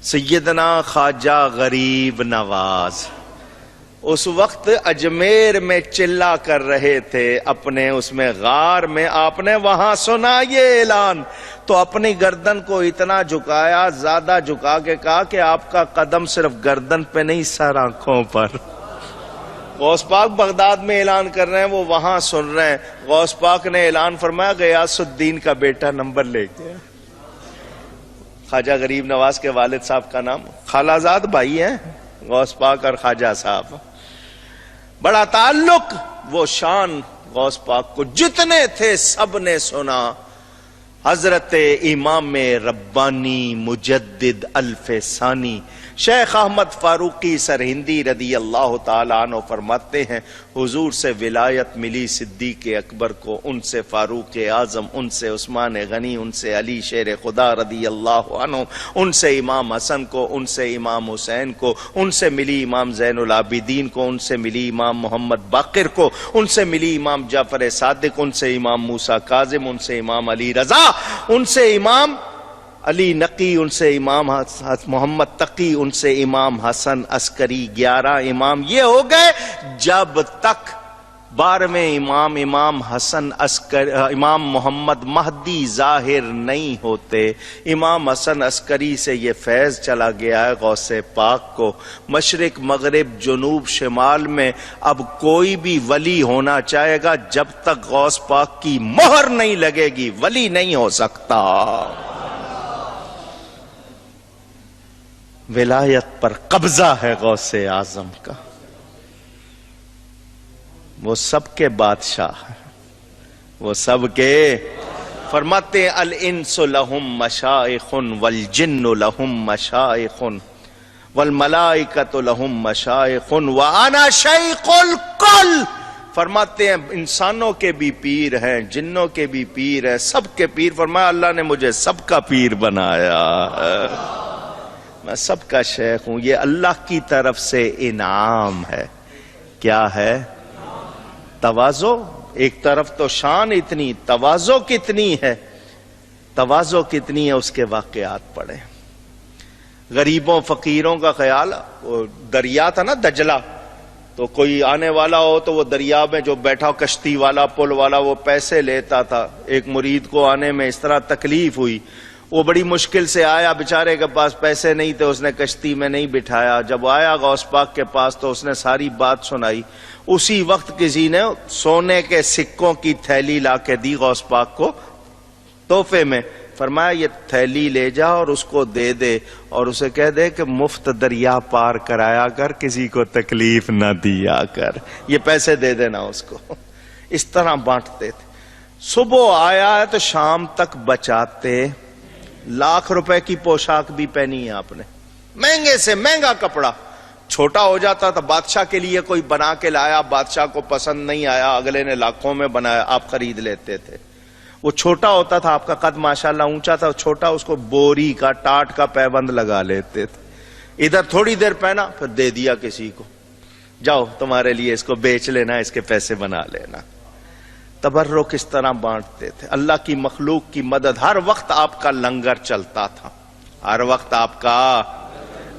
سیدنا خواجہ غریب نواز اس وقت اجمیر میں چلا کر رہے تھے اپنے اس میں غار میں. آپ نے وہاں سنا یہ اعلان تو اپنی گردن کو اتنا جھکایا, زیادہ جھکا کے کہا کہ آپ کا قدم صرف گردن پہ نہیں سر آنکھوں پر. غوث پاک بغداد میں اعلان کر رہے ہیں, وہ وہاں سن رہے ہیں. غوث پاک نے اعلان فرمایا غیاث الدین کا بیٹا نمبر لے گیا. خواجہ غریب نواز کے والد صاحب کا نام, خالہ زاد بھائی ہیں غوث پاک اور خواجہ صاحب. بڑا تعلق وہ شان غوث پاک کو جتنے تھے سب نے سنا. حضرت امام ربانی مجدد الف ثانی شیخ احمد فاروقی سرہندی رضی اللہ تعالیٰ عنہ فرماتے ہیں حضور سے ولایت ملی صدیق اکبر کو, ان سے فاروق اعظم, ان سے عثمان غنی, ان سے علی شیر خدا رضی اللہ عنہ, ان سے امام حسن کو, ان سے امام حسین کو, ان سے ملی امام زین العابدین کو, ان سے ملی امام محمد باقر کو, ان سے ملی امام جعفر صادق, ان سے امام موسیٰ کاظم, ان سے امام علی رضا, ان سے امام علی نقی, ان سے امام محمد تقی, ان سے امام حسن عسکری. 11 امام یہ ہو گئے جب تک 12ویں امام حسن عسکری, امام محمد مہدی ظاہر نہیں ہوتے. امام حسن عسکری سے یہ فیض چلا گیا ہے غوث پاک کو. مشرق مغرب جنوب شمال میں اب کوئی بھی ولی ہونا چاہے گا, جب تک غوث پاک کی مہر نہیں لگے گی ولی نہیں ہو سکتا. ولایت پر قبضہ ہے غوث اعظم کا, وہ سب کے بادشاہ ہیں, وہ سب کے. فرماتے ہیں الانس لہم مشائخ والجن لہم مشائخ والملائکۃ لہم مشائخ وانا شیخ الکل. فرماتے ہیں انسانوں کے بھی پیر ہیں, جنوں کے بھی پیر ہیں, سب کے پیر. فرمایا اللہ نے مجھے سب کا پیر بنایا ہے, میں سب کا شیخ ہوں. یہ اللہ کی طرف سے انعام ہے. کیا ہے؟ تواضع. ایک طرف تو شان اتنی, تواضع کتنی ہے, تواضع کتنی ہے اس کے واقعات پڑھیں. غریبوں فقیروں کا خیال, وہ دریا تھا نا دجلہ, تو کوئی آنے والا ہو تو وہ دریا میں جو بیٹھا کشتی والا پل والا وہ پیسے لیتا تھا. ایک مرید کو آنے میں اس طرح تکلیف ہوئی, وہ بڑی مشکل سے آیا, بیچارے کے پاس پیسے نہیں تھے, اس نے کشتی میں نہیں بٹھایا. جب آیا غوث پاک کے پاس تو اس نے ساری بات سنائی. اسی وقت کسی نے سونے کے سکوں کی تھیلی لا کے دی غوث پاک کو تحفے میں. فرمایا یہ تھیلی لے جا اور اس کو دے دے, اور اسے کہہ دے کہ مفت دریا پار کرایا کر, کسی کو تکلیف نہ دیا کر, یہ پیسے دے دینا اس کو. اس طرح بانٹتے تھے. صبح آیا ہے تو شام تک بچاتے. لاکھ روپے کی پوشاک بھی پہنی ہے آپ نے, مہنگے سے مہنگا کپڑا. چھوٹا ہو جاتا تھا, بادشاہ کے لیے کوئی بنا کے لایا, بادشاہ کو پسند نہیں آیا, اگلے نے لاکھوں میں بنایا, آپ خرید لیتے تھے. وہ چھوٹا ہوتا تھا, آپ کا قد ماشاءاللہ اونچا تھا, چھوٹا, اس کو بوری کا ٹاٹ کا پیبند لگا لیتے تھے. ادھر تھوڑی دیر پہنا پھر دے دیا کسی کو, جاؤ تمہارے لیے اس کو بیچ لینا, اس کے پیسے بنا لینا. تبرک اس طرح بانٹتے تھے. اللہ کی مخلوق کی مدد. ہر وقت آپ کا لنگر چلتا تھا, ہر وقت آپ کا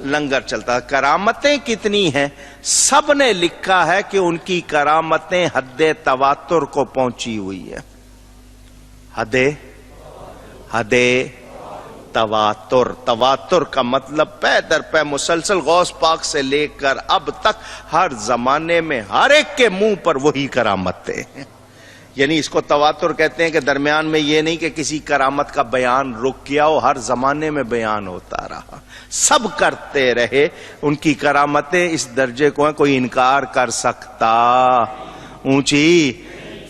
لنگر چلتا تھا. کرامتیں کتنی ہیں, سب نے لکھا ہے کہ ان کی کرامتیں حد تواتر کو پہنچی ہوئی ہے. حد تواتر. تواتر کا مطلب پے در پے مسلسل غوث پاک سے لے کر اب تک ہر زمانے میں ہر ایک کے منہ پر وہی کرامتیں ہیں. یعنی اس کو تواتر کہتے ہیں کہ درمیان میں یہ نہیں کہ کسی کرامت کا بیان رک گیا ہو, ہر زمانے میں بیان ہوتا رہا, سب کرتے رہے. ان کی کرامتیں اس درجے کو ہیں کوئی انکار کر سکتا. اونچی.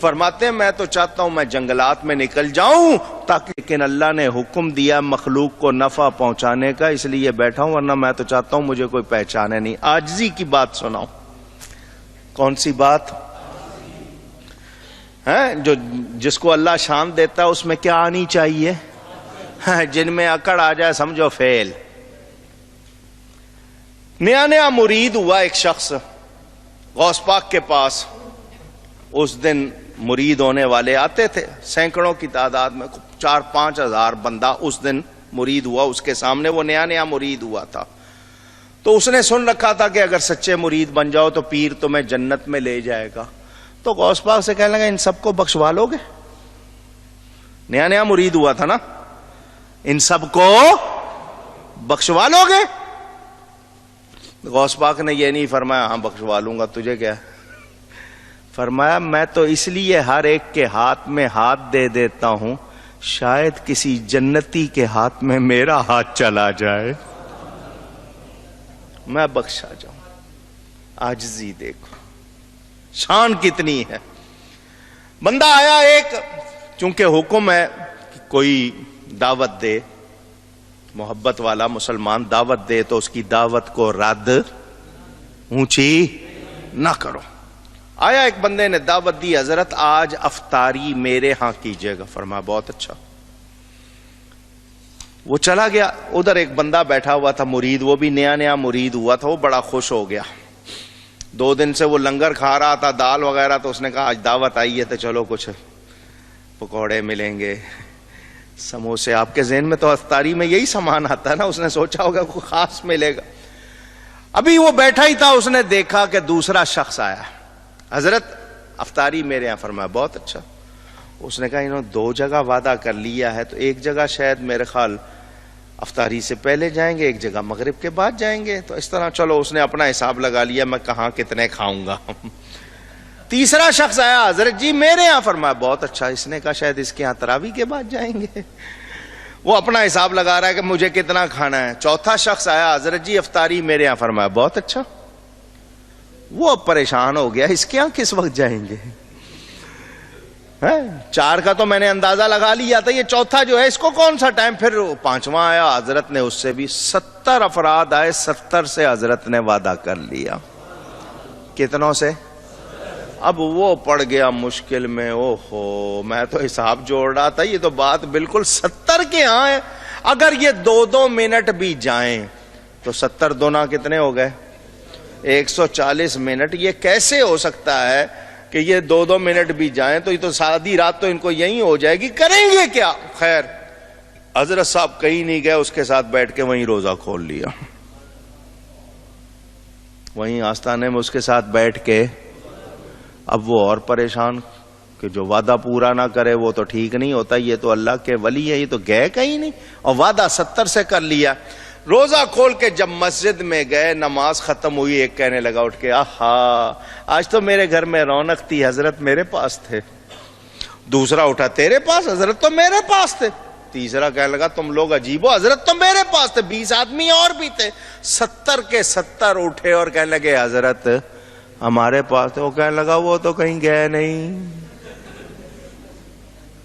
فرماتے ہیں میں تو چاہتا ہوں میں جنگلات میں نکل جاؤں تاکہ, لیکن اللہ نے حکم دیا مخلوق کو نفع پہنچانے کا, اس لیے بیٹھا ہوں, ورنہ میں تو چاہتا ہوں مجھے کوئی پہچانے نہیں. عاجزی کی بات سناؤں. کون سی بات ہے؟ جو جس کو اللہ شان دیتا ہے اس میں کیا آنی چاہیے؟ جن میں اکڑ آ جائے سمجھو فیل. نیا مرید ہوا ایک شخص غوث پاک کے پاس. اس دن مرید ہونے والے آتے تھے سینکڑوں کی تعداد میں, 4-5 ہزار بندہ اس دن مرید ہوا اس کے سامنے، وہ نیا نیا مرید ہوا تھا، تو اس نے سن رکھا تھا کہ اگر سچے مرید بن جاؤ تو پیر تمہیں جنت میں لے جائے گا. تو غوث پاک سے کہنے لگا ان سب کو بخشوا لو گے؟ نیا نیا مرید ہوا تھا نا، ان سب کو بخشوا لو گے؟ غوث پاک نے یہ نہیں فرمایا ہاں بخشوا لوں گا، تجھے کیا؟ فرمایا میں تو اس لیے ہر ایک کے ہاتھ میں ہاتھ دے دیتا ہوں شاید کسی جنتی کے ہاتھ میں میرا ہاتھ چلا جائے، میں بخشا جاؤں. عاجزی دیکھو، شان کتنی ہے. بندہ آیا ایک، چونکہ حکم ہے کہ کوئی دعوت دے، محبت والا مسلمان دعوت دے تو اس کی دعوت کو رد اونچی نہ کرو. آیا ایک بندے نے دعوت دی، حضرت آج افطاری میرے ہاں کیجئے گا. فرمایا بہت اچھا. وہ چلا گیا. ادھر ایک بندہ بیٹھا ہوا تھا مرید، وہ بھی نیا نیا مرید ہوا تھا، وہ بڑا خوش ہو گیا. 2 دن سے وہ لنگر کھا رہا تھا، دال وغیرہ، تو اس نے کہا آج دعوت آئی ہے تو چلو کچھ پکوڑے ملیں گے، سموسے. آپ کے ذہن میں تو افطاری میں یہی سامان آتا ہے نا، اس نے سوچا ہوگا کوئی خاص ملے گا. ابھی وہ بیٹھا ہی تھا، اس نے دیکھا کہ دوسرا شخص آیا. حضرت افطاری میرے یہاں. فرمایا بہت اچھا. اس نے کہا انہوں 2 جگہ وعدہ کر لیا ہے، تو ایک جگہ شاید میرے خیال افطاری سے پہلے جائیں گے، ایک جگہ مغرب کے بعد جائیں گے، تو اس طرح چلو. اس نے اپنا حساب لگا لیا میں کہاں کتنے کھاؤں گا. تیسرا شخص آیا، حضرت جی میرے یہاں. فرمایا بہت اچھا. اس نے کہا شاید اس کے یہاں تراویح کے بعد جائیں گے. وہ اپنا حساب لگا رہا ہے کہ مجھے کتنا کھانا ہے. چوتھا شخص آیا، حضرت جی افطاری میرے یہاں. فرمایا بہت اچھا. وہ پریشان ہو گیا، اس کے یہاں کس وقت جائیں گے؟ 4 کا تو میں نے اندازہ لگا لیا تھا، یہ چوتھا جو ہے اس کو کون سا ٹائم؟ پھر 5واں آیا، حضرت نے اس سے بھی 70 افراد آئے، 70 سے حضرت نے وعدہ کر لیا. کتنوں سے؟ اب وہ پڑ گیا مشکل میں. او ہو، میں تو حساب جوڑ رہا تھا، یہ تو بات بالکل 70 کے ہاں ہے. اگر یہ 2 منٹ بھی جائیں تو 70 دونا کتنے ہو گئے؟ 140 منٹ. یہ کیسے ہو سکتا ہے کہ یہ 2 منٹ بھی جائیں؟ تو یہ تو سادی رات تو ان کو یہی ہو جائے گی، کریں گے کیا؟ خیر حضرت صاحب کہیں نہیں گئے، اس کے ساتھ بیٹھ کے وہیں روزہ کھول لیا. وہیں آستانے میں اس کے ساتھ بیٹھ کے. اب وہ اور پریشان کہ جو وعدہ پورا نہ کرے وہ تو ٹھیک نہیں ہوتا، یہ تو اللہ کے ولی ہے، یہ تو گئے کہیں نہیں اور وعدہ 70 سے کر لیا. روزہ کھول کے جب مسجد میں گئے، نماز ختم ہوئی، ایک کہنے لگا اٹھ کے آہا آج تو میرے گھر میں رونق تھی، حضرت میرے پاس تھے. دوسرا اٹھا تیرے پاس؟ حضرت تو میرے پاس تھے. تیسرا کہنے لگا تم لوگ عجیب ہو، حضرت تو میرے پاس تھے. 20 آدمی اور بھی تھے. 70 کے 70 اٹھے اور کہنے لگے حضرت ہمارے پاس تھے. وہ کہنے لگا وہ تو کہیں گئے نہیں،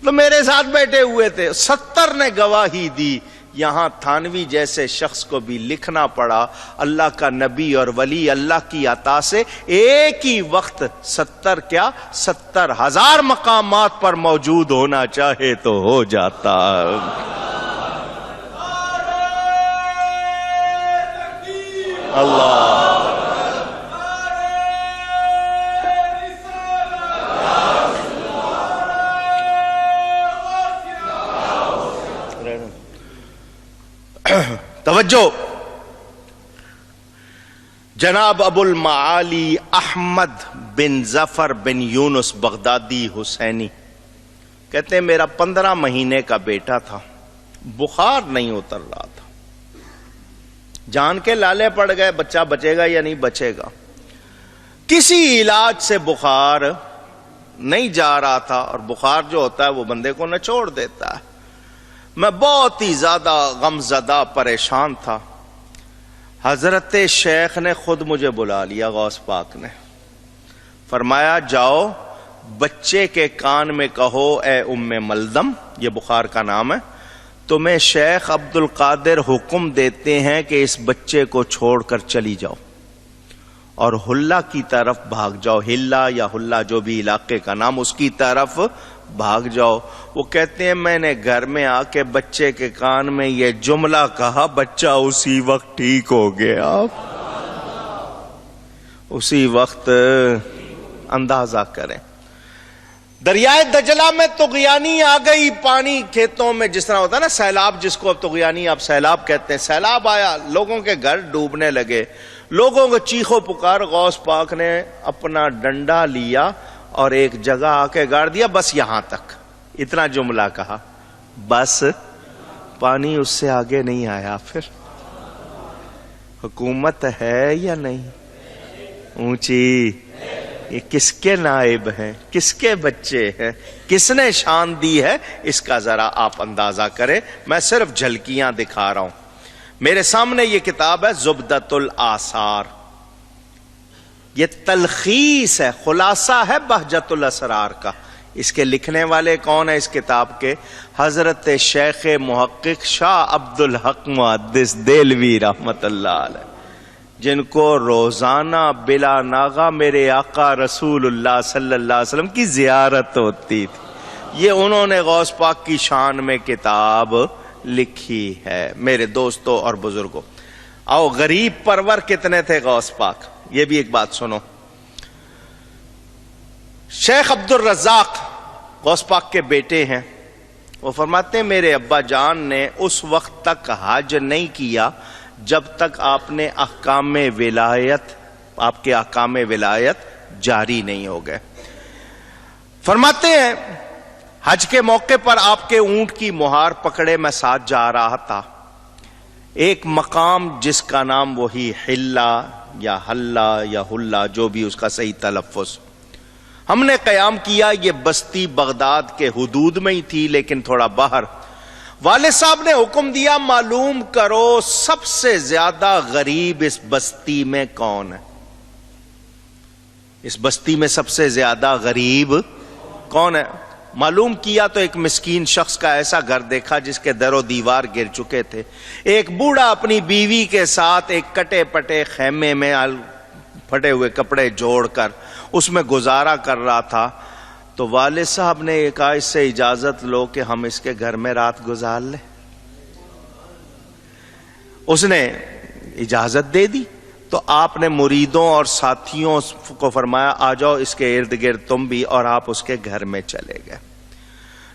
تو میرے ساتھ بیٹھے ہوئے تھے. 70 نے گواہی دی. یہاں تھانوی جیسے شخص کو بھی لکھنا پڑا اللہ کا نبی اور ولی اللہ کی عطا سے ایک ہی وقت 70 کیا 70,000 مقامات پر موجود ہونا چاہے تو ہو جاتا. اللہ توجہ. جناب ابو المعالی احمد بن ظفر بن یونس بغدادی حسینی کہتے ہیں میرا 15 مہینے کا بیٹا تھا، بخار نہیں اتر رہا تھا. جان کے لالے پڑ گئے بچہ بچے گا یا نہیں بچے گا. کسی علاج سے بخار نہیں جا رہا تھا، اور بخار جو ہوتا ہے وہ بندے کو نچوڑ دیتا ہے. میں بہت ہی زیادہ غمزدہ پریشان تھا. حضرت شیخ نے خود مجھے بلا لیا، غوث پاک نے فرمایا جاؤ بچے کے کان میں کہو اے ام ملدم، یہ بخار کا نام ہے، تمہیں شیخ عبد القادر حکم دیتے ہیں کہ اس بچے کو چھوڑ کر چلی جاؤ اور حلہ کی طرف بھاگ جاؤ. ہلا یا حلہ جو بھی علاقے کا نام، اس کی طرف بھاگ جاؤ. وہ کہتے ہیں میں نے گھر میں آ کے بچے کے کان میں یہ جملہ کہا، بچہ اسی وقت ٹھیک ہو گیا. اسی وقت اندازہ کریں. دریائے دجلہ میں طغیانی آ گئی، پانی کھیتوں میں جس طرح ہوتا ہے نا سیلاب، جس کو اب طغیانی آپ سیلاب کہتے ہیں، سیلاب آیا، لوگوں کے گھر ڈوبنے لگے، لوگوں کو چیخو پکار، غوث پاک نے اپنا ڈنڈا لیا اور ایک جگہ آ کے گاڑ دیا، بس یہاں تک، اتنا جملہ کہا، بس پانی اس سے آگے نہیں آیا۔ پھر حکومت ہے یا نہیں اونچی؟ یہ کس کے نائب ہیں، کس کے بچے ہیں، کس نے شان دی ہے، اس کا ذرا آپ اندازہ کریں۔ میں صرف جھلکیاں دکھا رہا ہوں۔ میرے سامنے یہ کتاب ہے زبدۃ الآثار، یہ تلخیص ہے، خلاصہ ہے بہجت الاسرار کا۔ اس کے لکھنے والے کون ہیں اس کتاب کے؟ حضرت شیخ محقق شاہ عبد الحق محدث دہلوی رحمت اللہ علیہ، جن کو روزانہ بلا ناغہ میرے آقا رسول اللہ صلی اللہ علیہ وسلم کی زیارت ہوتی تھی۔ یہ انہوں نے غوث پاک کی شان میں کتاب لکھی ہے۔ میرے دوستوں اور بزرگوں، آؤ، غریب پرور کتنے تھے غوث پاک، یہ بھی ایک بات سنو۔ شیخ عبد الرزاق غوث پاک کے بیٹے ہیں، وہ فرماتے ہیں میرے ابا جان نے اس وقت تک حج نہیں کیا جب تک آپ نے احکام ولایت، آپ کے احکام ولایت جاری نہیں ہو گئے۔ فرماتے ہیں حج کے موقع پر آپ کے اونٹ کی مہار پکڑے میں ساتھ جا رہا تھا، ایک مقام جس کا نام وہی حلہ یا حلہ یا حلہ، جو بھی اس کا صحیح تلفظ، ہم نے قیام کیا۔ یہ بستی بغداد کے حدود میں ہی تھی لیکن تھوڑا باہر۔ والد صاحب نے حکم دیا معلوم کرو سب سے زیادہ غریب اس بستی میں کون ہے، اس بستی میں سب سے زیادہ غریب کون ہے؟ معلوم کیا تو ایک مسکین شخص کا ایسا گھر دیکھا جس کے در و دیوار گر چکے تھے، ایک بوڑھا اپنی بیوی کے ساتھ ایک کٹے پٹے خیمے میں پھٹے ہوئے کپڑے جوڑ کر اس میں گزارا کر رہا تھا۔ تو والد صاحب نے یہ کہا اس سے اجازت لو کہ ہم اس کے گھر میں رات گزار لیں۔ اس نے اجازت دے دی تو آپ نے مریدوں اور ساتھیوں کو فرمایا آ جاؤ اس کے ارد گرد تم بھی، اور آپ اس کے گھر میں چلے گئے۔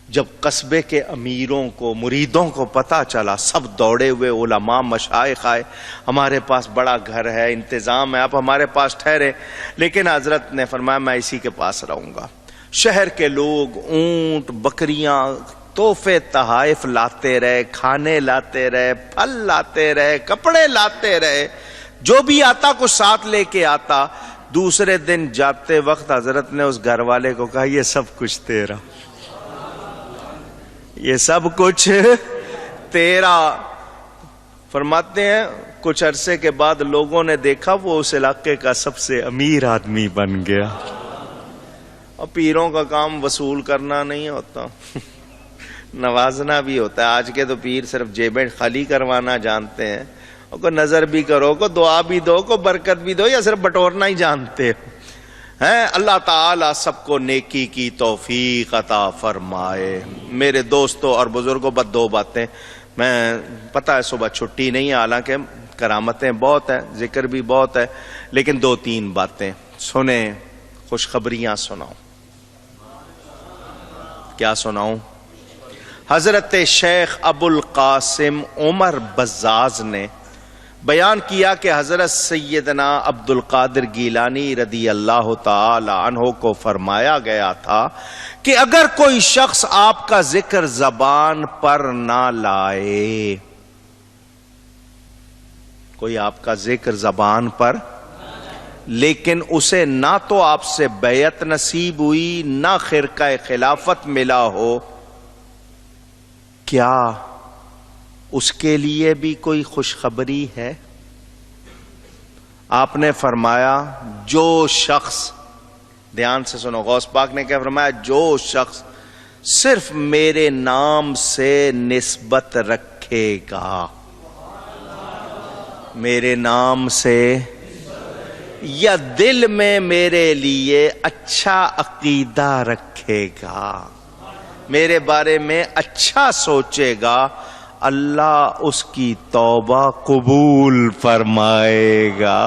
جب قصبے کے امیروں کو، مریدوں کو پتہ چلا، سب دوڑے ہوئے، علماء مشائخ آئے، ہمارے پاس بڑا گھر ہے، انتظام ہے، آپ ہمارے پاس ٹھہرے۔ لیکن حضرت نے فرمایا میں اسی کے پاس رہوں گا۔ شہر کے لوگ اونٹ، بکریاں، تحفے تحائف لاتے رہے، کھانے لاتے رہے، پھل لاتے رہے، کپڑے لاتے رہے، جو بھی آتا کچھ ساتھ لے کے آتا۔ دوسرے دن جاتے وقت حضرت نے اس گھر والے کو کہا یہ سب کچھ تیرا، یہ سب کچھ تیرا۔ فرماتے ہیں کچھ عرصے کے بعد لوگوں نے دیکھا وہ اس علاقے کا سب سے امیر آدمی بن گیا۔ اور پیروں کا کام وصول کرنا نہیں ہوتا، نوازنا بھی ہوتا ہے۔ آج کے تو پیر صرف جیبیں خالی کروانا جانتے ہیں، کو نظر بھی کرو، کو دعا بھی دو، کو برکت بھی دو، یا صرف بٹورنا ہی جانتے ہیں۔ اللہ تعالیٰ سب کو نیکی کی توفیق عطا فرمائے۔ میرے دوستوں اور بزرگوں، بس دو باتیں، میں پتہ ہے صبح چھٹی نہیں ہے، حالانکہ کرامتیں بہت ہیں، ذکر بھی بہت ہے، لیکن دو تین باتیں سنیں، خوشخبریاں سناؤں۔ کیا سناؤں؟ حضرت شیخ ابو القاسم عمر بزاز نے بیان کیا کہ حضرت سیدنا عبد القادر گیلانی رضی اللہ تعالی عنہ کو فرمایا گیا تھا کہ اگر کوئی شخص آپ کا ذکر زبان پر نہ لائے، کوئی آپ کا ذکر زبان پر، لیکن اسے نہ تو آپ سے بیعت نصیب ہوئی نہ خرقہ خلافت ملا ہو، کیا اس کے لیے بھی کوئی خوشخبری ہے؟ آپ نے فرمایا جو شخص، دھیان سے سنو، غوث پاک نے کیا فرمایا؟ جو شخص صرف میرے نام سے نسبت رکھے گا، میرے نام سے، یا دل میں میرے لیے اچھا عقیدہ رکھے گا، میرے بارے میں اچھا سوچے گا، اللہ اس کی توبہ قبول فرمائے گا۔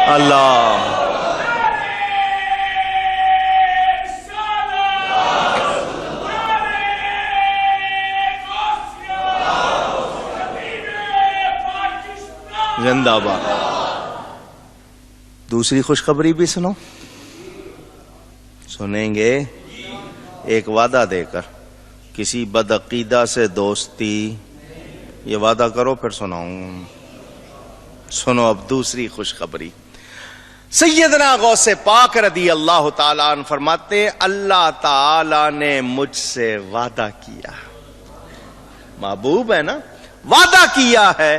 اللہ زندہ باد۔ دوسری خوشخبری بھی سنو، سنیں گے؟ ایک وعدہ دے کر، کسی بدعقیدہ سے دوستی، یہ وعدہ کرو پھر سناؤں۔ سنو اب دوسری خوشخبری۔ سیدنا غوث پاک رضی اللہ تعالیٰ عنہ فرماتے ہیں اللہ تعالیٰ نے مجھ سے وعدہ کیا، محبوب ہے نا، وعدہ کیا ہے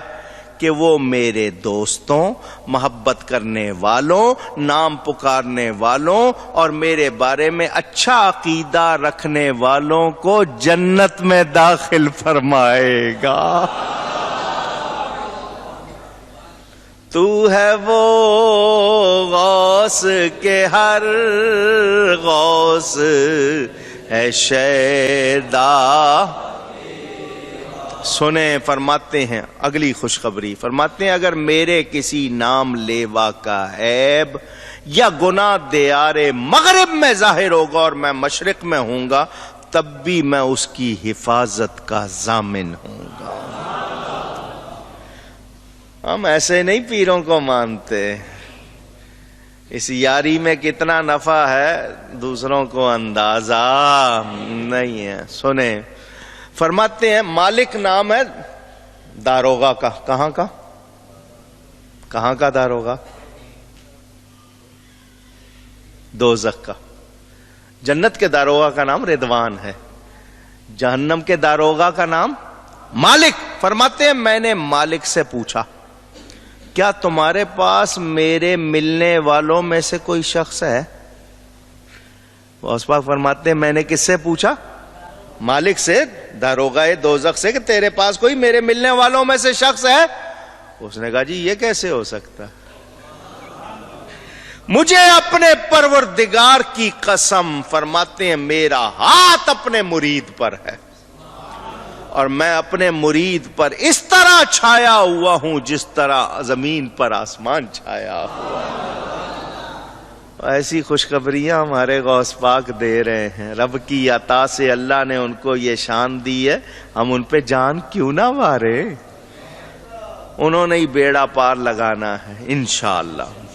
کہ وہ میرے دوستوں، محبت کرنے والوں، نام پکارنے والوں اور میرے بارے میں اچھا عقیدہ رکھنے والوں کو جنت میں داخل فرمائے گا۔ تو ہے وہ غوث کے ہر غوث ہے شیدا۔ سنیں، فرماتے ہیں اگلی خوشخبری، فرماتے ہیں اگر میرے کسی نام لیوا کا عیب یا گناہ دیار مغرب میں ظاہر ہوگا اور میں مشرق میں ہوں گا، تب بھی میں اس کی حفاظت کا ضامن ہوں گا۔ ہم ایسے نہیں پیروں کو مانتے، اس یاری میں کتنا نفع ہے دوسروں کو اندازہ نہیں ہے۔ سنیں، فرماتے ہیں مالک نام ہے داروغہ کا، کہاں کا؟ کہاں کا داروغہ؟ دوزخ کا۔ جنت کے داروغہ کا نام رضوان ہے، جہنم کے داروغہ کا نام مالک۔ فرماتے ہیں میں نے مالک سے پوچھا کیا تمہارے پاس میرے ملنے والوں میں سے کوئی شخص ہے؟ غوث پاک فرماتے ہیں میں نے کس سے پوچھا؟ مالک سے، داروغہ دوزخ سے، کہ تیرے پاس کوئی میرے ملنے والوں میں سے شخص ہے؟ اس نے کہا جی یہ کیسے ہو سکتا؟ مجھے اپنے پروردگار کی قسم، فرماتے ہیں میرا ہاتھ اپنے مرید پر ہے اور میں اپنے مرید پر اس طرح چھایا ہوا ہوں جس طرح زمین پر آسمان چھایا ہوا۔ ایسی خوشخبریاں ہمارے غوث پاک دے رہے ہیں، رب کی عطا سے اللہ نے ان کو یہ شان دی ہے، ہم ان پہ جان کیوں نہ مارے؟ انہوں نے ہی بیڑا پار لگانا ہے انشاءاللہ۔